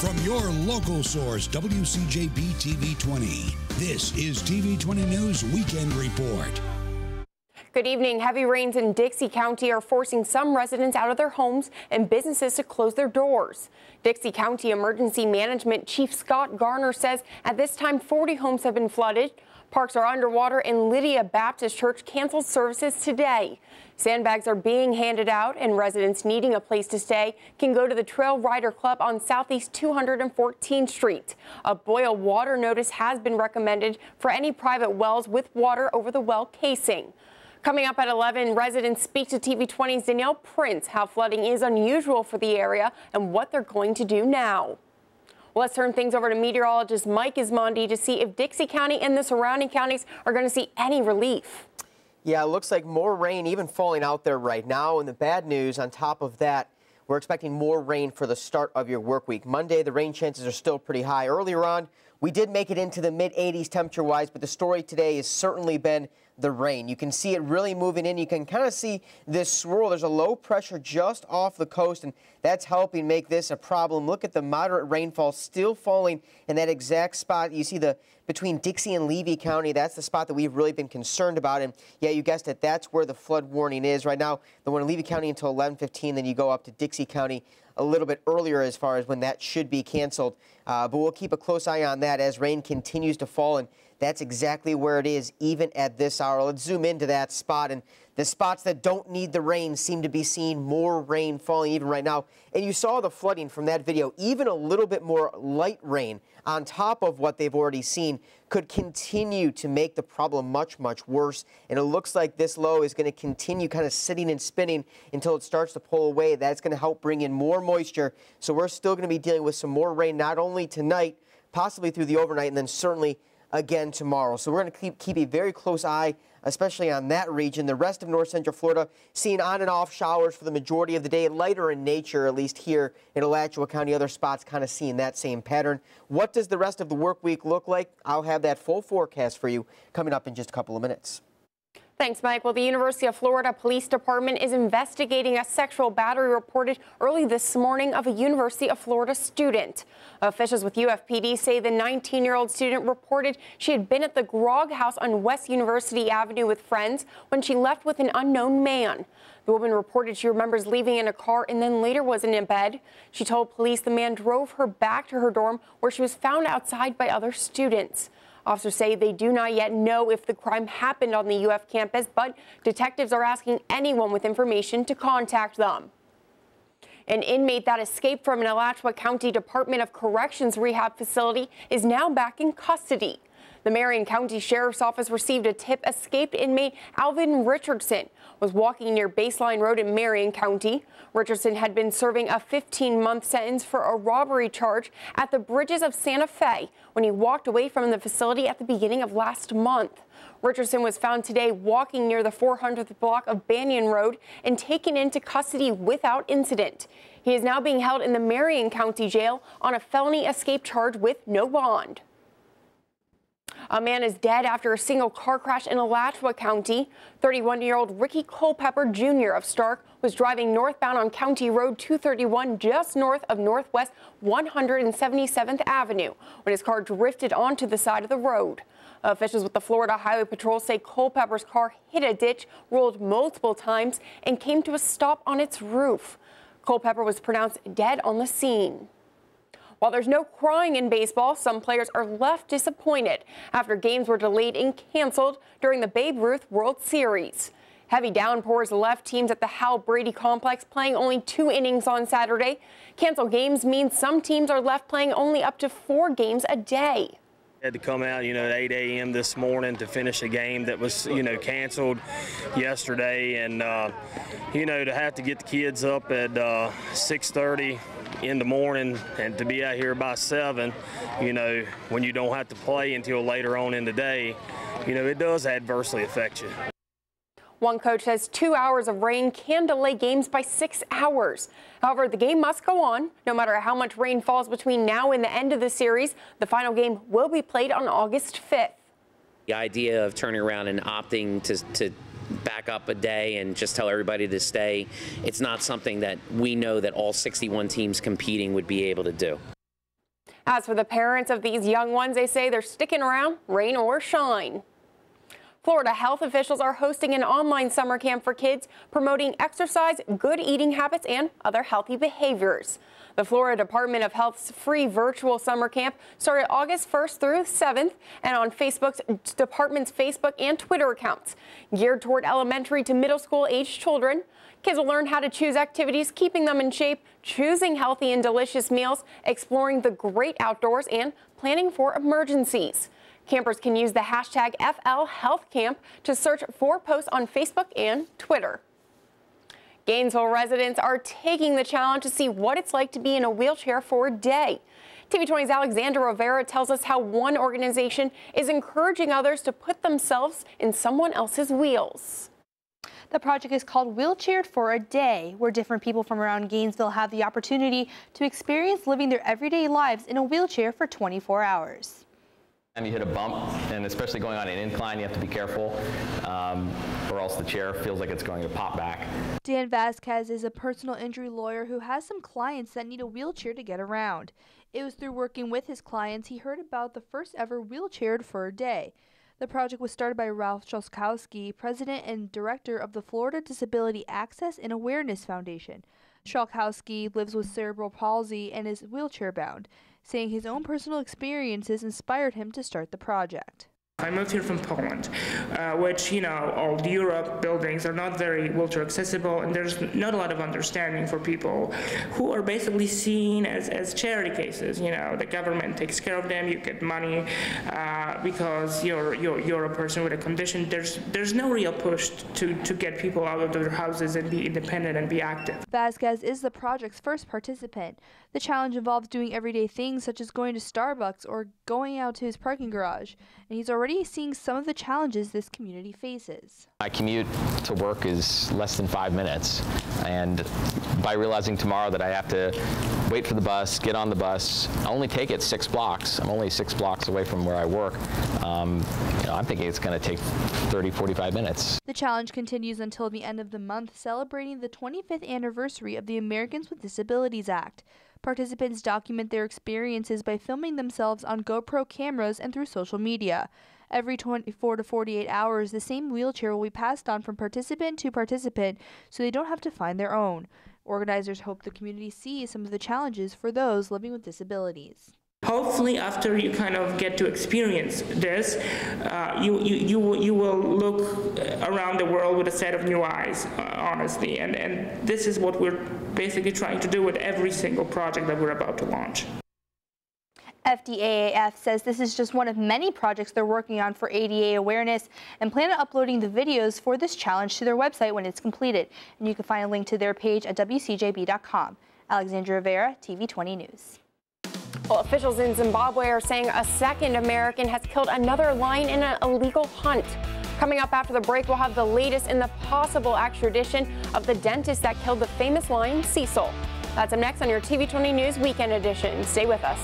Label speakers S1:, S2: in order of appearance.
S1: From your local source, WCJB TV 20, this is TV 20 News Weekend Report.
S2: Good evening. Heavy rains in Dixie County are forcing some residents out of their homes and businesses to close their doors. Dixie County Emergency Management Chief Scott Garner says at this time 40 homes have been flooded. Parks are underwater and Lydia Baptist Church canceled services today. Sandbags are being handed out and residents needing a place to stay can go to the Trail Rider Club on Southeast 214th Street. A boil water notice has been recommended for any private wells with water over the well casing. Coming up at 11, residents speak to TV 20's Danielle Prince how flooding is unusual for the area and what they're going to do now. Well, let's turn things over to meteorologist Mike Ismondi to see if Dixie County and the surrounding counties are going to see any relief.
S3: Yeah, it looks like more rain even falling out there right now. And the bad news on top of that, we're expecting more rain for the start of your work week. Monday, the rain chances are still pretty high. Earlier on, we did make it into the mid-80s temperature-wise, but the story today has certainly been the rain. You can see it really moving in. You can kind of see this swirl. There's a low pressure just off the coast, and that's helping make this a problem. Look at the moderate rainfall still falling in that exact spot. You see between Dixie and Levy County, that's the spot that we've really been concerned about. And yeah, you guessed it, that's where the flood warning is. Right now, the one in Levy County until 11:15, then you go up to Dixie County a little bit earlier as far as when that should be canceled. But we'll keep a close eye on that as rain continues to fall, and that's exactly where it is even at this hour. Let's zoom into that spot, and the spots that don't need the rain seem to be seeing more rain falling even right now. And you saw the flooding from that video. Even a little bit more light rain on top of what they've already seen could continue to make the problem much, much worse. And it looks like this low is going to continue kind of sitting and spinning until it starts to pull away. That's going to help bring in more moisture. So we're still going to be dealing with some more rain, not only tonight, possibly through the overnight, and then certainly again tomorrow. So we're going to keep a very close eye, especially on that region. The rest of north central Florida seeing on and off showers for the majority of the day, lighter in nature, at least here in Alachua County. Other spots kind of seeing that same pattern. What does the rest of the work week look like? I'll have that full forecast for you coming up in just a couple of minutes.
S2: Thanks, Mike. Well, the University of Florida Police Department is investigating a sexual battery reported early this morning of a University of Florida student. Officials with UFPD say the 19-year-old student reported she had been at the Grog House on West University Avenue with friends when she left with an unknown man. The woman reported she remembers leaving in a car and then later was in a bed. She told police the man drove her back to her dorm where she was found outside by other students. Officers say they do not yet know if the crime happened on the UF campus, but detectives are asking anyone with information to contact them. An inmate that escaped from an Alachua County Department of Corrections rehab facility is now back in custody. The Marion County Sheriff's Office received a tip escaped inmate Alvin Richardson was walking near Baseline Road in Marion County. Richardson had been serving a 15-month sentence for a robbery charge at the Bridges of Santa Fe when he walked away from the facility at the beginning of last month. Richardson was found today walking near the 400th block of Banyan Road and taken into custody without incident. He is now being held in the Marion County Jail on a felony escape charge with no bond. A man is dead after a single car crash in Alachua County. 31-year-old Ricky Culpepper Jr. of Stark was driving northbound on County Road 231 just north of Northwest 177th Avenue when his car drifted onto the side of the road. Officials with the Florida Highway Patrol say Culpepper's car hit a ditch, rolled multiple times, and came to a stop on its roof. Culpepper was pronounced dead on the scene. While there's no crying in baseball, some players are left disappointed after games were delayed and canceled during the Babe Ruth World Series. Heavy downpours left teams at the Hal Brady Complex playing only 2 innings on Saturday. Canceled games mean some teams are left playing only up to 4 games a day.
S4: Had to come out, at 8 a.m. this morning to finish a game that was, canceled yesterday, and to have to get the kids up at 6:30 in the morning and to be out here by 7, when you don't have to play until later on in the day, it does adversely affect you.
S2: One coach says 2 hours of rain can delay games by 6 hours. However, the game must go on. No matter how much rain falls between now and the end of the series, the final game will be played on August 5th.
S5: The idea of turning around and opting to back up a day and just tell everybody to stay, it's not something that we know that all 61 teams competing would be able to do.
S2: As for the parents of these young ones, they say they're sticking around, rain or shine. Florida health officials are hosting an online summer camp for kids promoting exercise, good eating habits, and other healthy behaviors. The Florida Department of Health's free virtual summer camp started August 1st through 7th and on Facebook's department's Facebook and Twitter accounts. Geared toward elementary to middle school aged children, kids will learn how to choose activities, keeping them in shape, choosing healthy and delicious meals, exploring the great outdoors, and planning for emergencies. Campers can use the hashtag FLHealthCamp to search for posts on Facebook and Twitter. Gainesville residents are taking the challenge to see what it's like to be in a wheelchair for a day. TV 20's Alexandra Rivera tells us how one organization is encouraging others to put themselves in someone else's wheels.
S6: The project is called Wheelchaired for a Day, where different people from around Gainesville have the opportunity to experience living their everyday lives in a wheelchair for 24 hours.
S7: And you hit a bump, and especially going on an incline, you have to be careful, or else the chair feels like it's going to pop back.
S6: Dan Vasquez is a personal injury lawyer who has some clients that need a wheelchair to get around. It was through working with his clients he heard about the first ever Wheelchaired for a Day. The project was started by Ralph Chalkowski, president and director of the Florida Disability Access and Awareness Foundation. Chalkowski lives with cerebral palsy and is wheelchair-bound, saying his own personal experiences inspired him to start the project.
S8: I moved here from Poland, which, you know, old Europe buildings are not very wheelchair accessible, and there's not a lot of understanding for people who are basically seen as charity cases. You know, the government takes care of them, you get money because you're a person with a condition. There's no real push to get people out of their houses and be independent and be active.
S6: Vasquez is the project's first participant. The challenge involves doing everyday things such as going to Starbucks or going out to his parking garage, and he's already seeing some of the challenges this community faces.
S7: My commute to work is less than 5 minutes, and by realizing tomorrow that I have to wait for the bus, get on the bus, I only take it 6 blocks. I'm only 6 blocks away from where I work. I'm thinking it's going to take 30, 45 minutes.
S6: The challenge continues until the end of the month, celebrating the 25th anniversary of the Americans with Disabilities Act. Participants document their experiences by filming themselves on GoPro cameras and through social media. Every 24 to 48 hours, the same wheelchair will be passed on from participant to participant so they don't have to find their own. Organizers hope the community sees some of the challenges for those living with disabilities.
S8: Hopefully, after you kind of get to experience this, you will look around the world with a set of new eyes, honestly. And this is what we're basically trying to do with every single project that we're about to launch.
S6: FDAAF says this is just one of many projects they're working on for ADA awareness and plan on uploading the videos for this challenge to their website when it's completed. And you can find a link to their page at WCJB.com. Alexandra Rivera, TV 20 News.
S2: Well, officials in Zimbabwe are saying a second American has killed another lion in an illegal hunt. Coming up after the break, we'll have the latest in the possible extradition of the dentist that killed the famous lion Cecil. That's up next on your TV 20 News Weekend Edition. Stay with us.